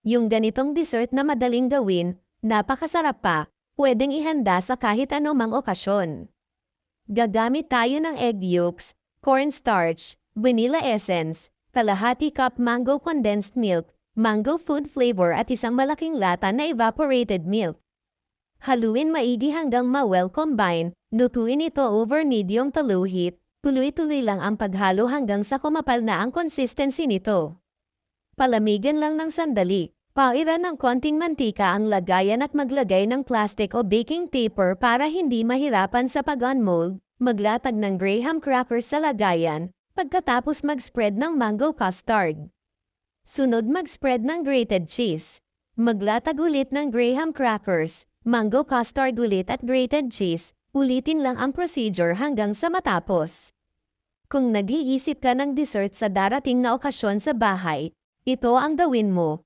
Yung ganitong dessert na madaling gawin, napakasarap pa, pwedeng ihanda sa kahit anumang okasyon. Gagamit tayo ng egg yolks, cornstarch, vanilla essence, kalahati cup mango condensed milk, mango food flavor at isang malaking lata na evaporated milk. Haluin maigi hanggang ma-well combine, lutuin ito over medium to low heat, tuloy-tuloy lang ang paghalo hanggang sa kumapal na ang consistency nito. Palamigan lang ng sandali. Pairan ng konting mantika ang lagayan at maglagay ng plastic o baking paper para hindi mahirapan sa pag-unmold. Maglatag ng graham crackers sa lagayan, pagkatapos mag-spread ng mango custard. Sunod mag-spread ng grated cheese. Maglatag ulit ng graham crackers, mango custard ulit at grated cheese. Ulitin lang ang procedure hanggang sa matapos. Kung nag-iisip ka ng dessert sa darating na okasyon sa bahay, ito ang gawin mo.